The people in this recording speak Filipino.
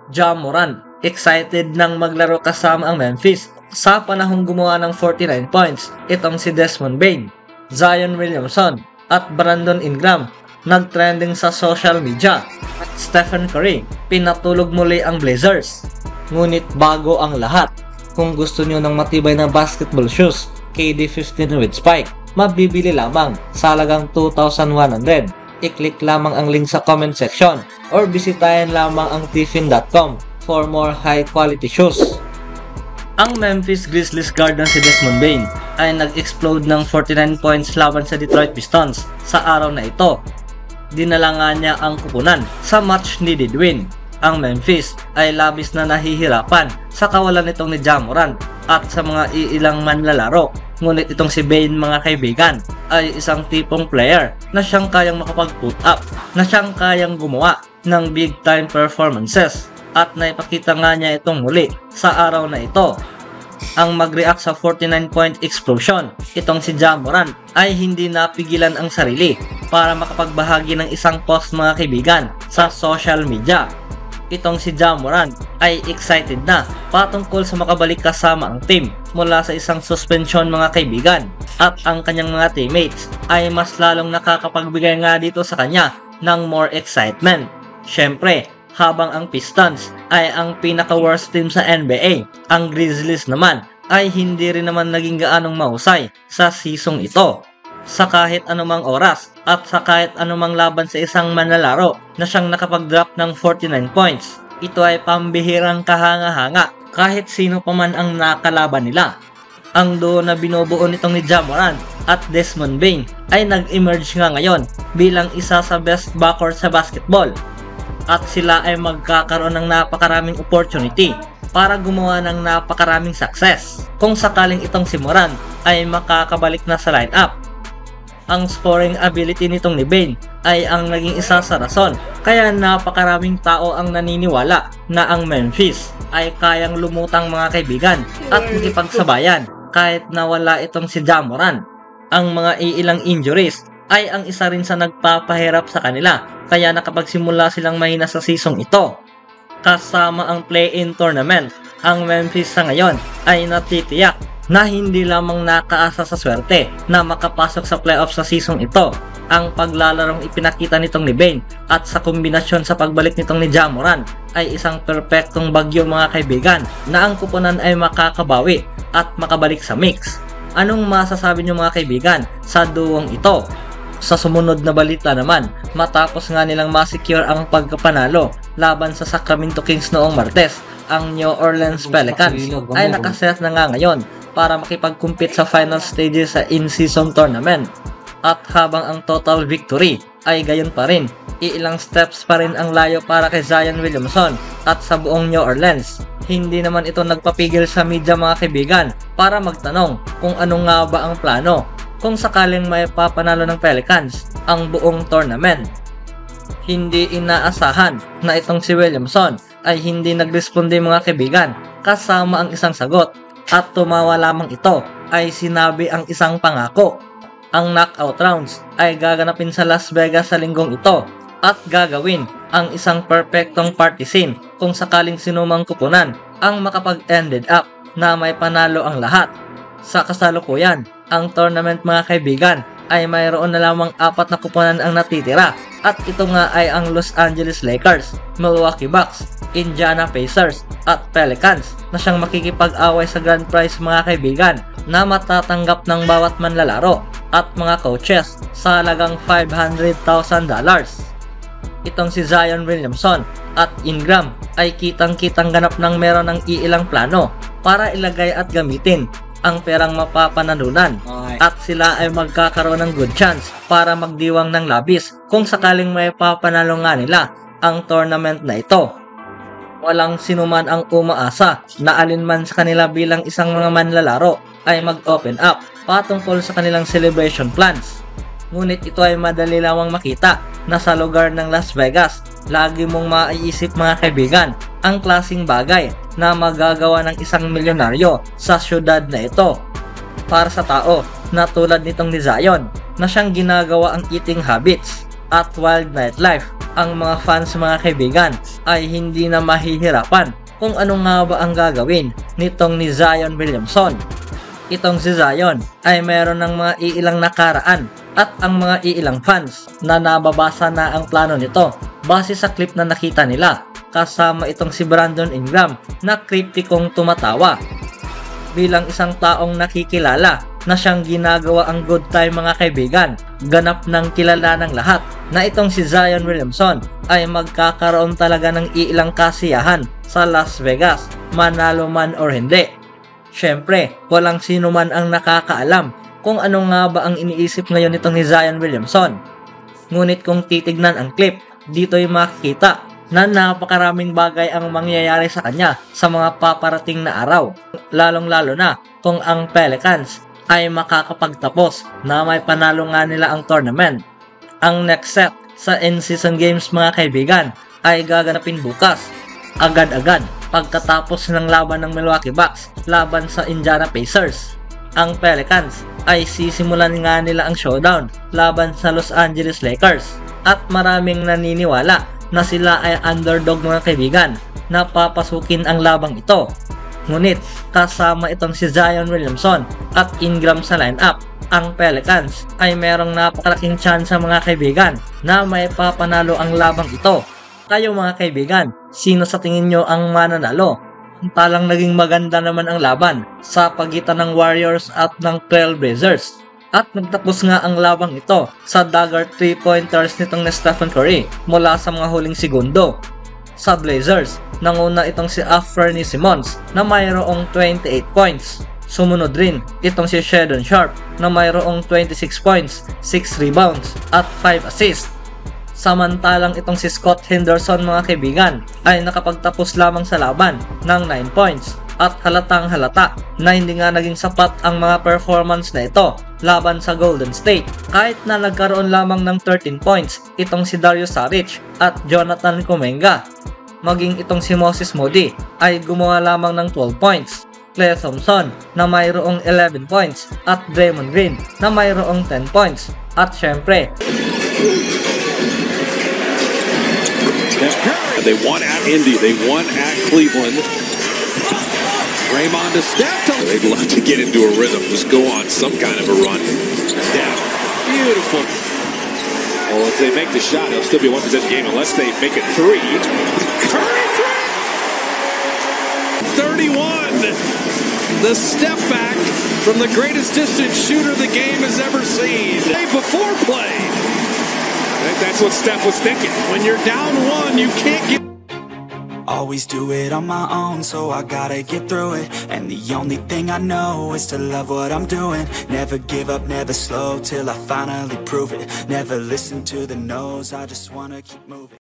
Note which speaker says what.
Speaker 1: Ja Morant, excited nang maglaro kasama ang Memphis sa panahong gumawa ng 49 points. Itong si Desmond Bane, Zion Williamson at Brandon Ingram nagtrending sa social media. At Stephen Curry, pinatulog muli ang Blazers. Ngunit bago ang lahat, kung gusto nyo ng matibay na basketball shoes, KD 15 with spike, mabibili lamang sa halagang 2,100. I-click lamang ang link sa comment section or bisitahin lamang ang tiffin.com for more high quality shoes. Ang Memphis Grizzlies guard na si Desmond Bane ay nag-explode ng 49 points laban sa Detroit Pistons sa araw na ito. Dinala nga niya ang kupunan sa much needed win. Ang Memphis ay labis na nahihirapan sa kawalan nitong ni Ja Morant at sa mga iilang manlalaro. Ngunit itong si Bane, mga kaibigan, ay isang tipong player na siyang kayang makapag-put up, na siyang kayang gumawa ng big time performances, at naipakita nga niya itong muli sa araw na ito. Ang mag-react sa 49-point explosion, itong si Ja Morant ay hindi napigilan ang sarili para makapagbahagi ng isang post, mga kaibigan, sa social media. Itong si Ja Morant ay excited na patungkol sa makabalik kasama ang team mula sa isang suspension, mga kaibigan, at ang kanyang mga teammates ay mas lalong nakakapagbigay nga dito sa kanya ng more excitement. Syempre, habang ang Pistons ay ang pinaka-worst team sa NBA, ang Grizzlies naman ay hindi rin naman naging gaanong mahusay sa season ito. Sa kahit anumang oras at sa kahit anumang laban sa isang manlalaro na siyang nakapag-drop ng 49 points, ito ay pambihirang kahanga-hanga kahit sino pa man ang nakalaban nila. Ang duo na binubuo nitong ni Ja Morant at Desmond Bane ay nag-emerge nga ngayon bilang isa sa best backcourt sa basketball, at sila ay magkakaroon ng napakaraming opportunity para gumawa ng napakaraming success kung sakaling itong si Morant ay makakabalik na sa lineup. Ang scoring ability nitong ni Bane ay ang naging isa sa rason kaya napakaraming tao ang naniniwala na ang Memphis ay kayang lumutang, mga kaibigan, at makipagsabayan kahit nawala itong si Ja Morant. Ang mga iilang injuries ay ang isa rin sa nagpapahirap sa kanila kaya nakapagsimula silang mahina sa season ito. Kasama ang play-in tournament, ang Memphis sa ngayon ay natitiyak na hindi lamang nakaasa sa swerte na makapasok sa playoff sa season ito. Ang paglalarong ipinakita nitong ni Bane at sa kombinasyon sa pagbalik nitong ni Ja Morant ay isang perpektong bagyo, mga kaibigan, na ang kupunan ay makakabawi at makabalik sa mix. Anong masasabi niyo, mga kaibigan, sa duwong ito? Sa sumunod na balita naman, matapos nga nilang masecure ang pagkapanalo laban sa Sacramento Kings noong Martes, ang New Orleans Pelicans ay nakaset na nga ngayon para makipag-compete sa final stages sa in-season tournament. At habang ang total victory ay gayon pa rin, iilang steps pa rin ang layo para kay Zion Williamson at sa buong New Orleans. Hindi naman ito nagpapigil sa media, mga kaibigan, para magtanong kung ano nga ba ang plano kung sakaling may papanalo ng Pelicans ang buong tournament. Hindi inaasahan na itong si Williamson ay hindi nagresponde, mga kaibigan, kasama ang isang sagot, at tumawa lamang ito ay sinabi ang isang pangako. Ang knockout rounds ay gaganapin sa Las Vegas sa linggong ito at gagawin ang isang perpektong party scene kung sakaling sinumang kupunan ang makapag-ended up na may panalo ang lahat. Sa kasalukuyan, ang tournament, mga kaibigan, ay mayroon na lamang 4 na kupunan ang natitira, at ito nga ay ang Los Angeles Lakers, Milwaukee Bucks, Indiana Pacers at Pelicans na siyang makikipag-away sa grand prize, mga kaibigan, na matatanggap ng bawat manlalaro at mga coaches sa halagang $500,000. Itong si Zion Williamson at Ingram ay kitang-kitang ganap ng meron ng iilang plano para ilagay at gamitin ang perang mapapanalunan, at sila ay magkakaroon ng good chance para magdiwang ng labis kung sakaling may papanalo nga nila ang tournament na ito. Walang sinuman ang umaasa na alinman sa kanila bilang isang mga manlalaro ay mag-open up patungkol sa kanilang celebration plans. Ngunit ito ay madali lamang makita na sa lugar ng Las Vegas, lagi mong maiisip, mga kaibigan, ang klaseng bagay na magagawa ng isang milyonaryo sa syudad na ito. Para sa tao na tulad nitong ni Zion na siyang ginagawa ang eating habits at wild nightlife ang mga fans mga kaibigan ay hindi na mahihirapan kung ano nga ba ang gagawin nitong ni Zion Williamson. Itong si Zion ay meron ng mga iilang nakaraan at ang mga iilang fans na nababasa na ang plano nito base sa clip na nakita nila kasama itong si Brandon Ingram na kriptikong tumatawa. Bilang isang taong nakikilala na siyang ginagawa ang good time mga kaibigan, ganap ng kilala ng lahat na itong si Zion Williamson ay magkakaroon talaga ng iilang kasiyahan sa Las Vegas, manalo man or hindi. Syempre, walang sino man ang nakakaalam kung ano nga ba ang iniisip ngayon nitong ni Zion Williamson. Ngunit kung titignan ang clip, dito'y makikita na napakaraming bagay ang mangyayari sa kanya sa mga paparating na araw. Lalong-lalo na kung ang Pelicans ay makakapagtapos na may panalo nga nila ang tournament. Ang next set sa in-season games mga kaibigan ay gaganapin bukas, agad-agad pagkatapos ng laban ng Milwaukee Bucks laban sa Indiana Pacers. Ang Pelicans ay sisimulan nga nila ang showdown laban sa Los Angeles Lakers at maraming naniniwala na sila ay underdog mga kaibigan na papasukin ang labang ito. Ngunit kasama itong si Zion Williamson at Ingram sa lineup, ang Pelicans ay merong napakalaking chance mga kaibigan na may papanalo ang labang ito. Kayo mga kaibigan, sino sa tingin nyo ang mananalo? Talang naging maganda naman ang laban sa pagitan ng Warriors at ng Trailblazers. At nagtapos nga ang labang ito sa dagger 3-pointers nitong ni Stephen Curry mula sa mga huling segundo. Sa Blazers, nanguna itong si Anthony Simons na mayroong 28 points. Sumunod rin itong si Sheldon Sharp na mayroong 26 points, 6 rebounds at 5 assists. Samantalang itong si Scott Henderson mga kaibigan ay nakapagtapos lamang sa laban ng 9 points at halatang halata na hindi nga naging sapat ang mga performance na ito laban sa Golden State. Kahit na nagkaroon lamang ng 13 points itong si Dario Saric at Jonathan Kuminga. Maging itong si Moses Moody ay gumawa lamang ng 12 points. Klay Thompson na mayroong 11 points at Draymond Green na mayroong 10 points. At syempre,
Speaker 2: they won at Indy, they won at Cleveland. Draymond to Steph. They'd love to get into a rhythm, just go on some kind of a run. Steph, beautiful. Well, if they make the shot, it'll still be a one-possession game unless they make it 3. Curry 3! 31. The step back from the greatest distance shooter the game has ever seen. Before play. I think that's what Steph was thinking. When you're down 1, you can't get...
Speaker 3: Always do it on my own, so I gotta get through it. And the only thing I know is to love what I'm doing. Never give up, never slow, till I finally prove it. Never listen to the no's, I just wanna keep moving.